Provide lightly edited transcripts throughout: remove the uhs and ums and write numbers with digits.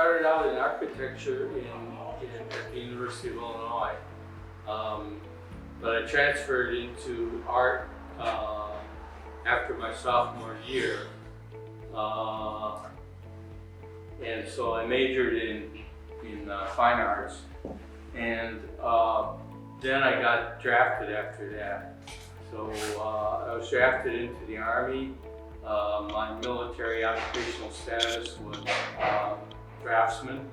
Started out in architecture at the University of Illinois, but I transferred into art after my sophomore year, and so I majored in fine arts, and then I got drafted after that. So I was drafted into the Army. My military occupational status was draftsman,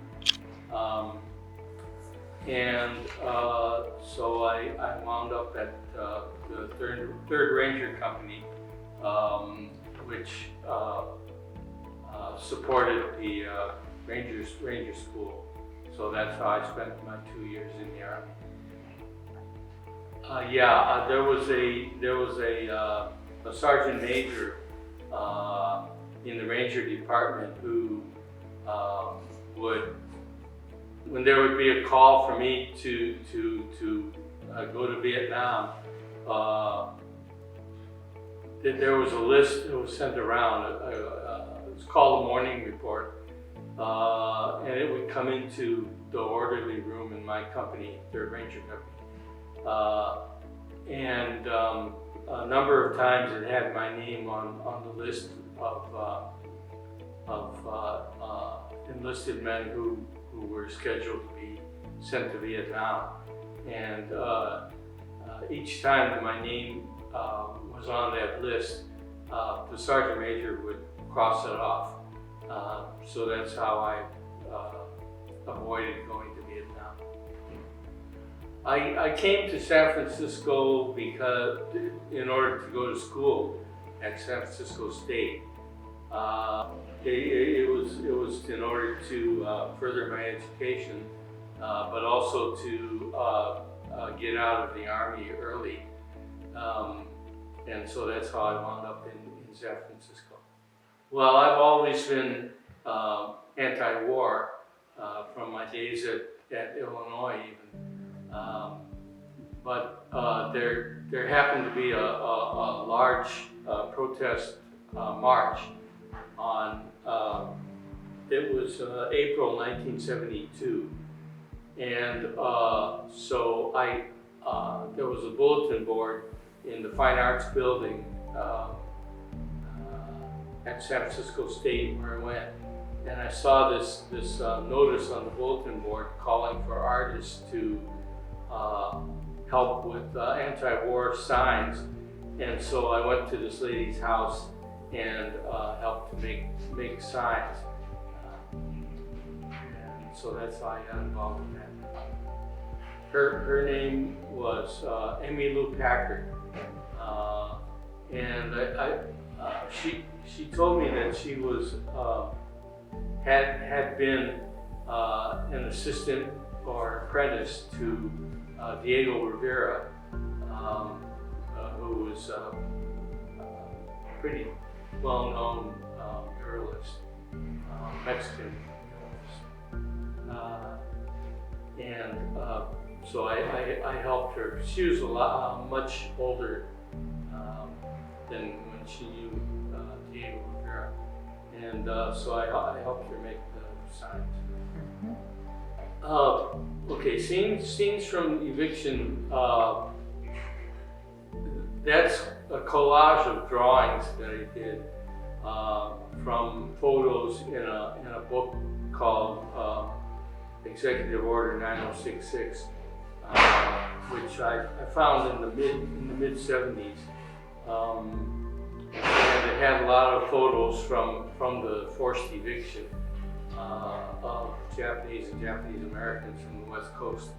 so I wound up at the 3rd Ranger Company, which supported the Ranger School. So that's how I spent my 2 years in the Army. There was a sergeant major in the Ranger Department who would, when there would be a call for me to go to Vietnam, there was a list that was sent around. It was called a morning report, and it would come into the orderly room in my company, 3rd Ranger Company. A number of times it had my name on the list of enlisted men who were scheduled to be sent to Vietnam. And each time that my name was on that list, the sergeant major would cross it off. So that's how I avoided going to Vietnam. I came to San Francisco because in order to go to school at San Francisco State. It was in order to further my education, but also to get out of the Army early. And so that's how I wound up in San Francisco. Well, I've always been anti-war from my days at Illinois even. But there happened to be a large protest march on, it was April 1972. And so there was a bulletin board in the Fine Arts building at San Francisco State where I went. And I saw this notice on the bulletin board calling for artists to help with anti-war signs. And so I went to this lady's house and helped to make signs. And so that's how I got involved with that. Her name was Emmy Lou Packard. And she told me that she was had been an assistant or apprentice to Diego Rivera, who was a pretty well-known muralist, Mexican muralist. So I helped her. She was much older than when she knew Diego Rivera. And so I helped her make the signs. Okay, scenes from Eviction. That's a collage of drawings that I did from photos in a book called Executive Order 9066, which I found in the mid 70s. And it had a lot of photos from the forced eviction of Japanese and Japanese Americans from the West Coast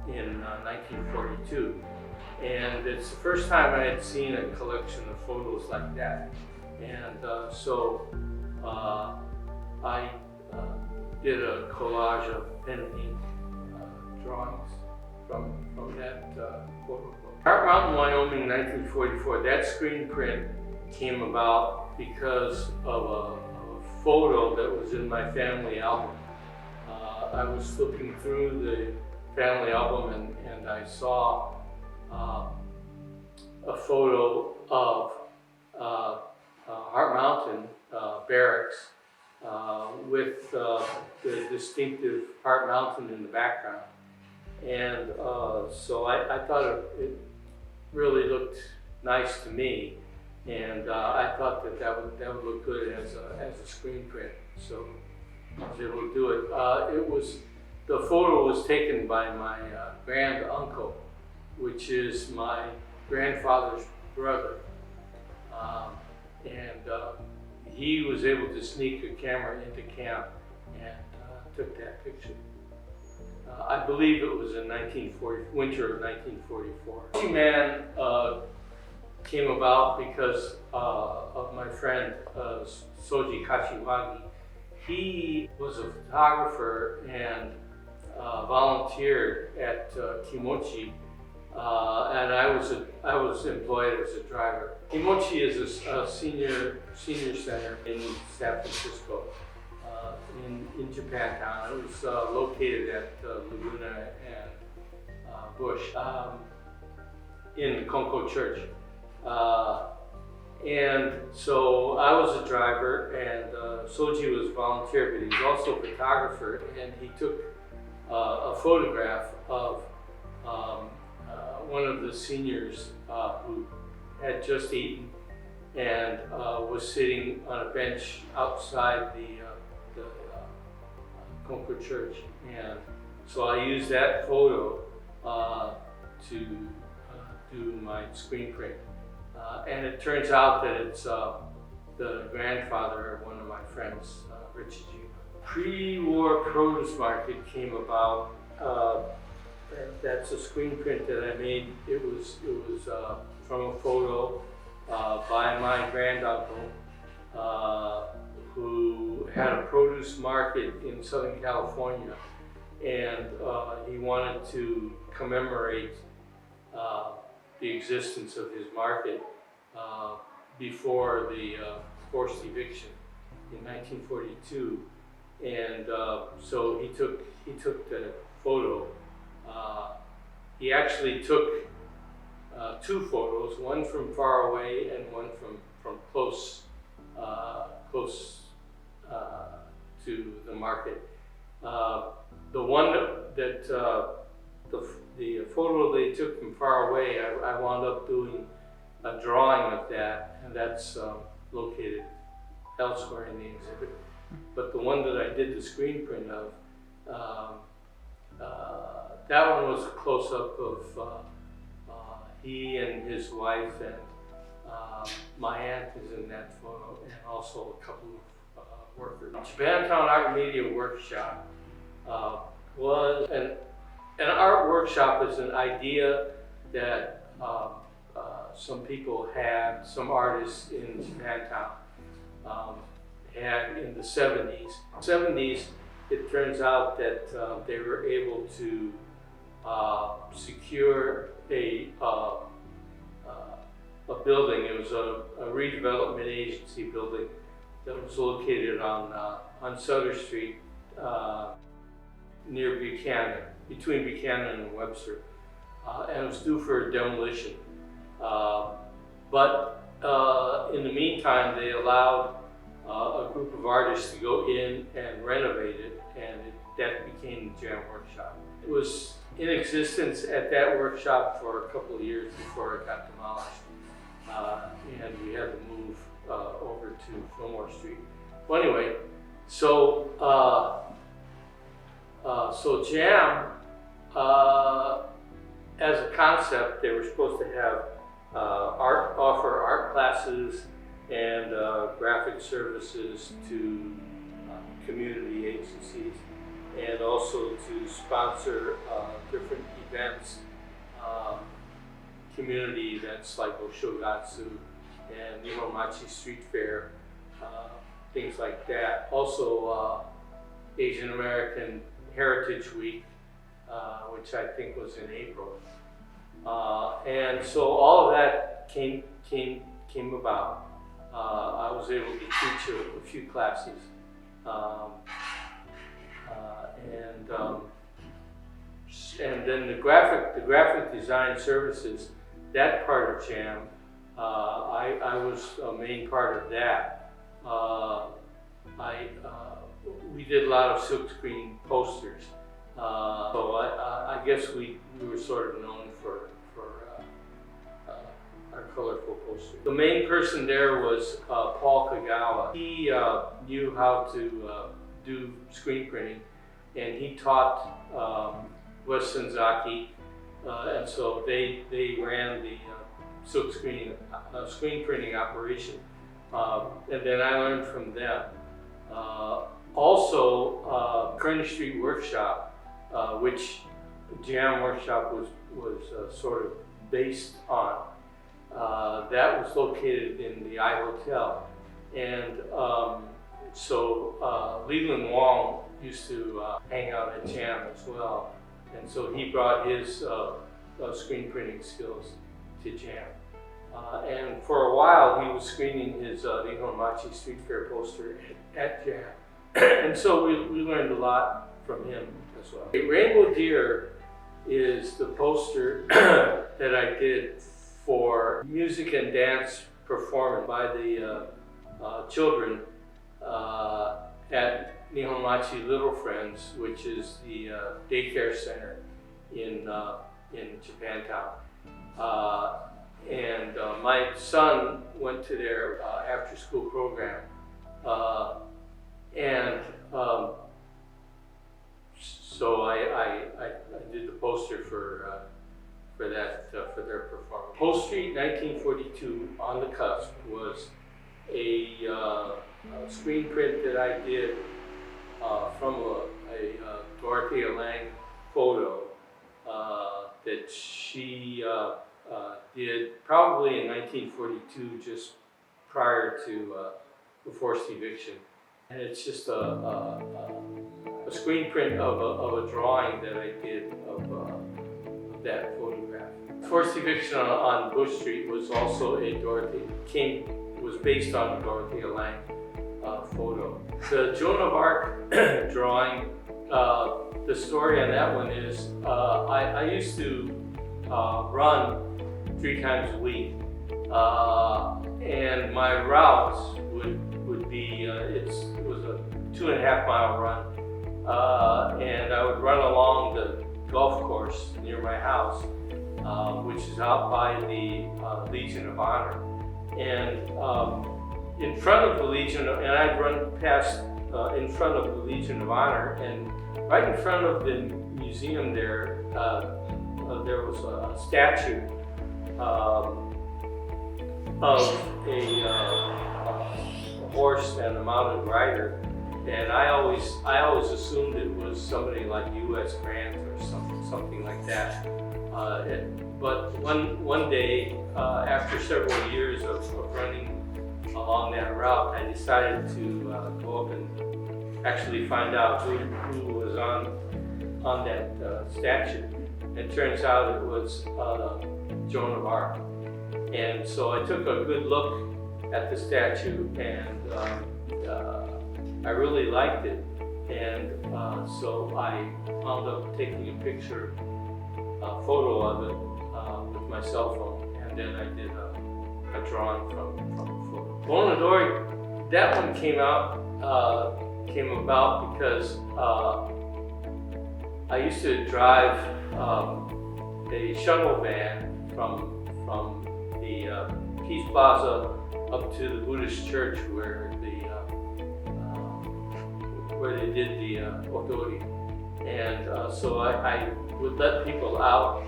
in 1942. And it's the first time I had seen a collection of photos like that. And so I did a collage of pen and ink drawings from that photo book. Heart Mountain, Wyoming, 1944, that screen print came about because of a photo that was in my family album. I was flipping through the family album and I saw a photo of Heart Mountain barracks with the distinctive Heart Mountain in the background. And so I thought it really looked nice to me, and I thought that would look good as a screen print. So I was able to do it. The photo was taken by my grand uncle, which is my grandfather's brother, and he was able to sneak a camera into camp and took that picture. I believe it was in winter of 1944. Man came about because of my friend Soji Kashiwagi. He was a photographer and volunteered at Kimochi, and I was employed as a driver. Kimochi is a senior center in San Fransisco, in Japantown. It was located at Laguna and Bush, in the Konko Church. And so I was a driver, and Soji was a volunteer, but he was also a photographer, and he took a photograph of one of the seniors who had just eaten and was sitting on a bench outside the Konko Church. And so I used that photo to do my screen print. And it turns out that it's the grandfather of one of my friends, Rich Tokeshi. Prewar Produce Market came about. That's a screen print that I made. It was from a photo by my granduncle, who had a produce market in Southern California, and he wanted to commemorate the existence of his market before the forced eviction in 1942, and so he took the photo. He actually took two photos, one from far away and one from close to the market. The one that the photo they took from far away, I wound up doing a drawing of that, and that's located elsewhere in the exhibit. But the one that I did the screen print of, that one was a close-up of he and his wife, and my aunt is in that photo, and also a couple of workers. Japantown Art Media Workshop was an art workshop is an idea that some people had, some artists in Japantown had in the 70s. 70s, it turns out that they were able to secure a building. It was a redevelopment agency building that was located on Sutter Street near Buchanan, between Buchanan and Webster, and it was due for demolition. But in the meantime, they allowed a group of artists to go in and renovate it, and that became the Jam Workshop. It was in existence at that workshop for a couple of years before it got demolished, and we had to move over to Fillmore Street. Well, anyway, so Jam, as a concept, they were supposed to have offer art classes and graphic services to community agencies, and also to sponsor different events, community events like Oshogatsu and Nihonmachi Street Fair, things like that. Also Asian American Heritage Week, which I think was in April. And so all of that came about. I was able to teach a few classes, and then the graphic design services, that part of Jam, I was a main part of that. I we did a lot of silkscreen posters. So I guess we were sort of known for our colorful posters. The main person there was Paul Kagawa. He knew how to do screen printing, and he taught West Senzaki, and so they ran the silk screen printing operation, and then I learned from them. Also, Kearney Street Workshop, which Jam Workshop was sort of based on, that was located in the I Hotel, and so Leland Wong used to hang out at Jam as well, and so he brought his screen printing skills to Jam. And for a while he was screening his Nihonmachi Street Fair poster at Jam. And so we learned a lot from him as well. Rainbow Deer is the poster that I did for music and dance performance by the children at Nihonmachi Little Friends, which is the daycare center in Japantown. And my son went to their after-school program, and so I did the poster for their performance. Post Street 1942 on the Cusp was a screen print that I did from a Dorothea Lange photo that she did probably in 1942, just prior to the forced eviction. And it's just a screen print of a drawing that I did of that photograph. Forced eviction on Bush Street was also was based on a Dorothea Lange photo. The Joan of Arc drawing, the story on that one is I used to run 3 times a week, and my routes would be it was a 2.5 mile run, and I would run along the golf course near my house, which is out by the Legion of Honor, and in front of the Legion, and I'd run past in front of the Legion of Honor, and right in front of the museum there was a statue of a horse and a mounted rider, and I always assumed it was somebody like U.S. Grant or something like that. But one day, after several years of running along that route, I decided to go up and actually find out who was on that statue. It turns out it was Joan of Arc. And so I took a good look at the statue, and I really liked it. And so I wound up taking a photo of it with my cell phone, and then I did a drawing from the photo. Bonadori, that one came about because I used to drive a shuttle van from the Peace Plaza up to the Buddhist church where they did the odori, and so I would let people out,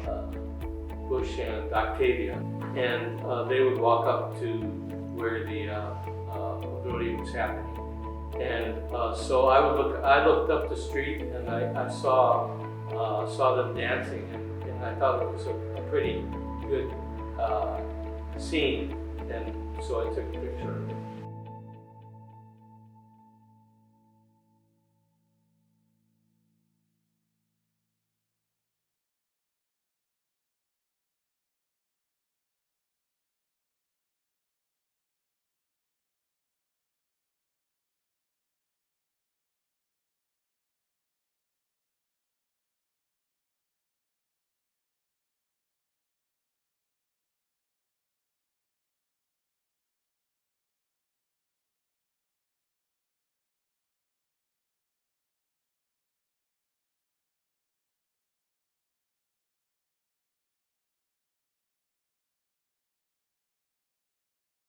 Bush and Octavia, and they would walk up to where the odori was happening. And so I looked up the street, and I saw them dancing, and I thought it was a pretty good scene, and so I took a picture of it.